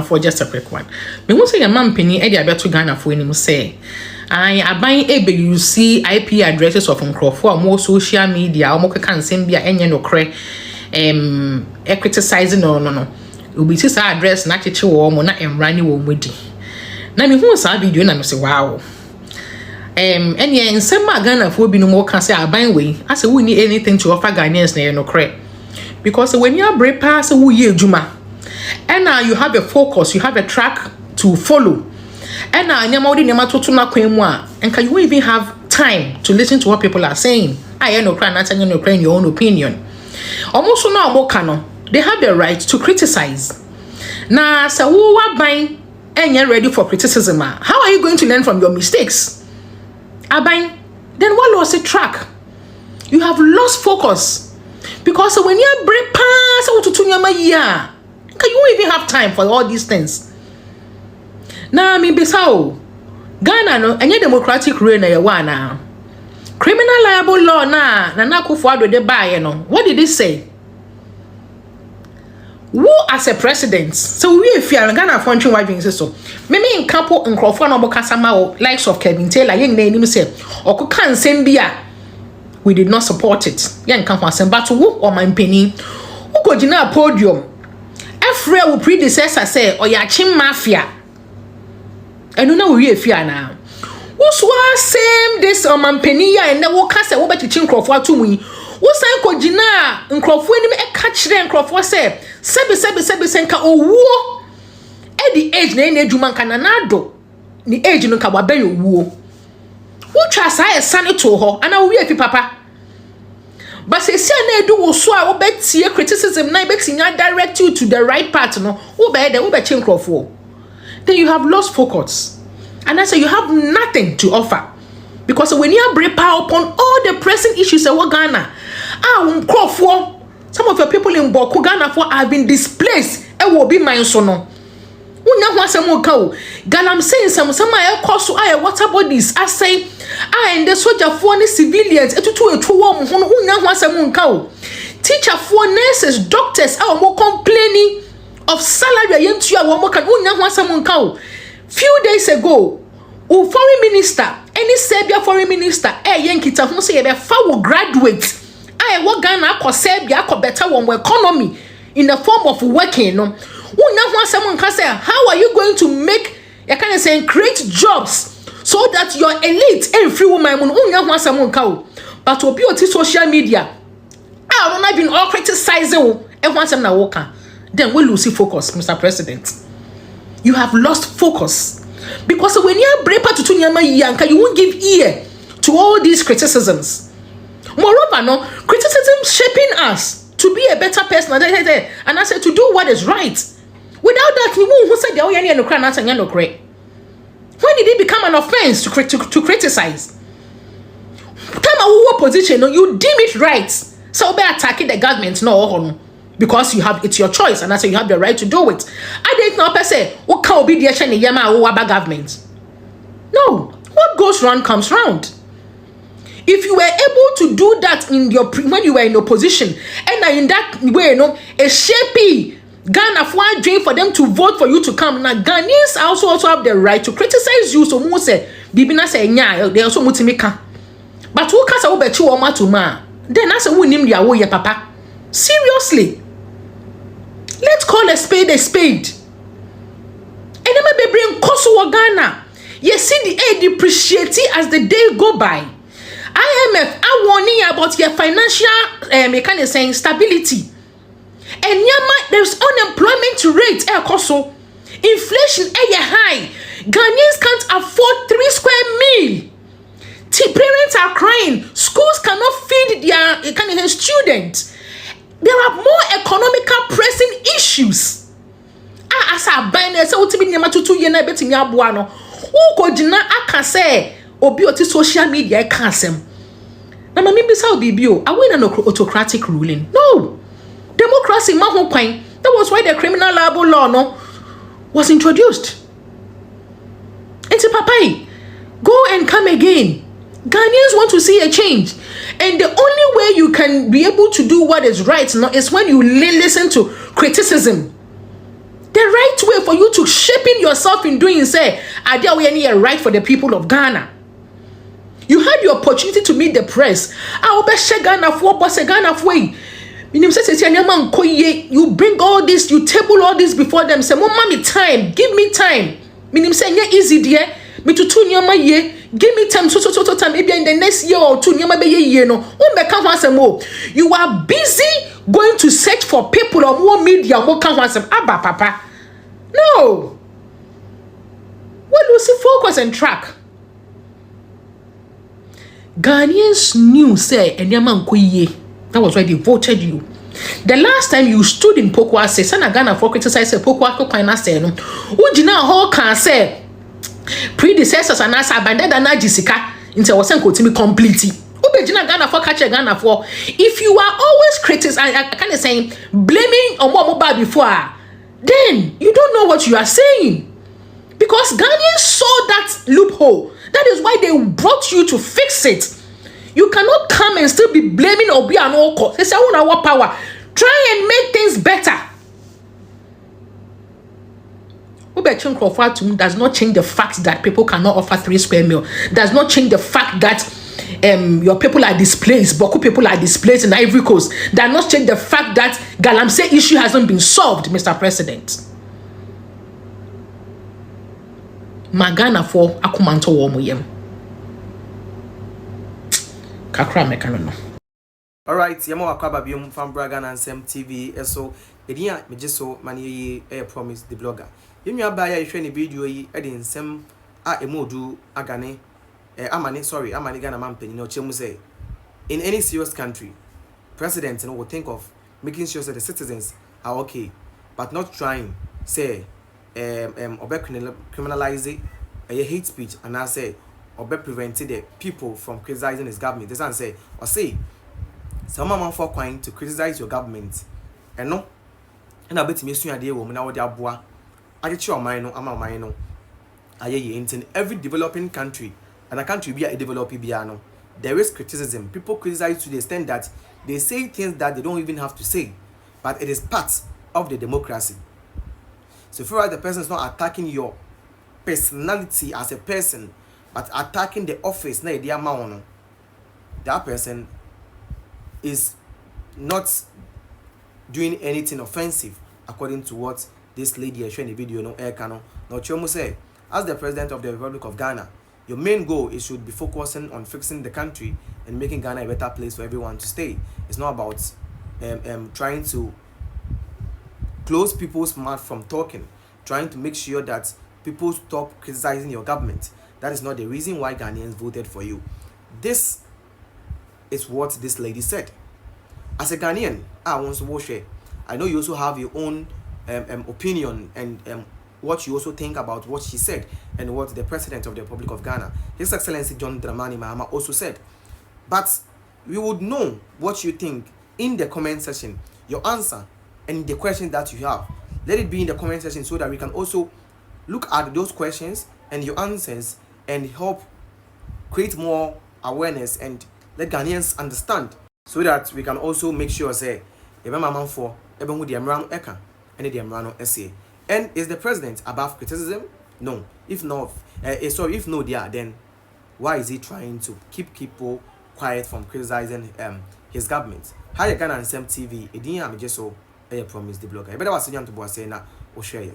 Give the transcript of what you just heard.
for just a quick one. Me won say your man penny e dey abeto Ghana for anim say I aban ebe you see IP addresses of nkrofo more social media o mo keka nsem bia enye no kre criticizing no obi ti sa address na cheche wo mo na emrani wo modi na me hu sa video na me say wow enya nsem ma Ghana for bi no mo ka say aban we ase we need anything to offer Ghanaians na no kre because when you are brave pass we ye juma and now you have a focus, you have a track to follow. And now you won't even have time to listen to what people are saying. I no cry, not no cry in your own opinion. Almost now more they have the right to criticize. Now, so who are buying and you're ready for criticism? How are you going to learn from your mistakes? Then what lost the track? You have lost focus. Because when you're brave pass to you won't even have time for all these things. Now, me besao Ghana no any democratic rule na yawa na. Criminal liable law na Akufo-Addo de buy no. What did it say? Who as a president? So we if you are Ghana for ntwe wadwin so. Me nkapo nkrofo na obokasama o likes of Kevin Taylor yen na enim say okuka nsem bia we did not support it. Yen nka ho asem but wo o man pani. Who go gina podium? Efre will predecessor say Oyachim mafia. And no we fear now. Who's same this mampenia and the worker say what to chin crofwa to me. What's I ko gina nkrofo ni me catch them nkrofo say sebe senka o wo at the age na edwuma nka nanado ni age no ka wabe yo wo. Who try say sane to ho ana we afi papa. But say na edu wo so a wo betie criticism na betinya direct you to the right path no wo be there wo be chin crofo. Then you have lost focus. And I say you have nothing to offer. Because when you break power upon all the pressing issues in Ghana, some of your people in Boku Ghana have been displaced. It will be my son. I'm saying some cost water bodies. I say and the soldier for any civilians teacher for nurses, doctors are more complaining of salary. Few days ago, foreign minister, any Serbia foreign minister, Yankita who say a foul graduate. I work Ghana ko Serbia ko better one economy in the form of working. No, someone can say, how are you going to make create jobs so that your elite and free woman but to be on social media, I don't have been all criticizing and once I'm worker. Then we lose focus, Mr. President. You have lost focus because when you are brave to Tunyama Yanka, you won't give ear to all these criticisms. Moreover, no criticism shaping us to be a better person, and I said to do what is right. Without that, we won't say the Oyani and Ukraine. When did it become an offense to criticize? Time a position, you deem it right, so be attacking the government, no. Because it's your choice, and I say you have the right to do it. I didn't know per se. What can be the Yama or government? No, what goes round comes round. If you were able to do that in your when you were in opposition, and in that way, a shapey Ghana for a dream for them to vote for you to come. Now Ghanaians also have the right to criticize you. So most say, Bibina say nya they also mutimika. But who can say bet you or matuma? Then I say who name their way, papa. Seriously. Let's call a spade a spade. And then maybe bring Kosovo Ghana. You see the aid depreciating as the day go by. IMF are warning about your financial stability. And there's unemployment rate Kosovo. Inflation high. Ghanaians can't afford 3 square meal. Parents are crying. Schools cannot feed their students. There are more economical pressing issues. As I bind so to be near to 2 years, I bet in Yabuano. Who could not I say or be on social media? I can't say. Now, maybe so be you. I win an autocratic ruling. No. Democracy, my whole point. That was why the criminal libel law was introduced. And say, Papa, go and come again. Ghanaians want to see a change. And the only way you can be able to do what is right is when you listen to criticism. The right way for you to shaping yourself in doing say, are there any right for the people of Ghana? You had the opportunity to meet the press. I'll be Ghana for boss Ghana for you bring all this, you table all this before them. Say, mommy, time, give me time. Meaning say, yeah, easy dear. Me to 2 year my year. Give me time, so time. Maybe in the next year or 2 year, maybe year no. You are busy going to search for people or more media, more canvas. Abba, papa. No. Well, you see, focus and track. Ghanaians knew, say, and yaman koye. That was why they voted you. The last time you stood in Pokwa say, Sana Ghana for criticize Pokwa Kokwana say, no. Ujina ho can say, predecessors and us abandoned and Jessica into Wasan Kotimi completely. Ubejina Ghana for catch Ghana for. If you are always criticizing, I kind of saying, blaming on what mobile before, then you don't know what you are saying. Because Ghanaians saw that loophole. That is why they brought you to fix it. You cannot come and still be blaming Obi and Oko. They say, what power? Try and make things better. Ubechun Crawford to me does not change the fact that people cannot offer 3 square meal. Does not change the fact that your people are displaced. Boku people are displaced in Ivory Coast. Does not change the fact that Galamsey issue hasn't been solved, Mr. President. Magana for akumanto womoyem. Kakra mekano. All right, yamo akwaba biom from Braga and Sam TV. So, ediya me jeso mani ye promise the blogger. Yemi abaya ihwe ni video yi edi nsem a emodu agane amani Ghana man penny no chemu say in any serious country, president will think of making sure that the citizens are okay, but not trying say criminalize a hate speech and I say or preventing the people from criticizing his government. This and say or say some man for quine to criticize your government and no and I bet me soon idea woman now their bois I get your mind no ama mind no in every developing country and a country be a developing piano there is criticism. People criticize to the extent that they say things that they don't even have to say, but it is part of the democracy. So far as the person is not attacking your personality as a person, but attacking the office, that person is not doing anything offensive, according to what this lady is showing the video. No air canon. Now, Chomo say, as the president of the Republic of Ghana, your main goal is should be focusing on fixing the country and making Ghana a better place for everyone to stay. It's not about trying to close people's mouth from talking, trying to make sure that people stop criticizing your government. That is not the reason why Ghanaians voted for you. This is what this lady said. As a Ghanaian, I want to share. I know you also have your own opinion and what you also think about what she said and what the president of the Republic of Ghana, His Excellency John Dramani Mahama, also said. But we would know what you think in the comment section, your answer and the questions that you have. Let it be in the comment section so that we can also look at those questions and your answers and help create more awareness and let Ghanaians understand so that we can also make sure say and is the president above criticism? No. If not, if no, then why is he trying to keep people quiet from criticizing his government? Hi, Ghana and Sam TV. Ediya me just so promise the blogger. I better was saying to boy say na o share.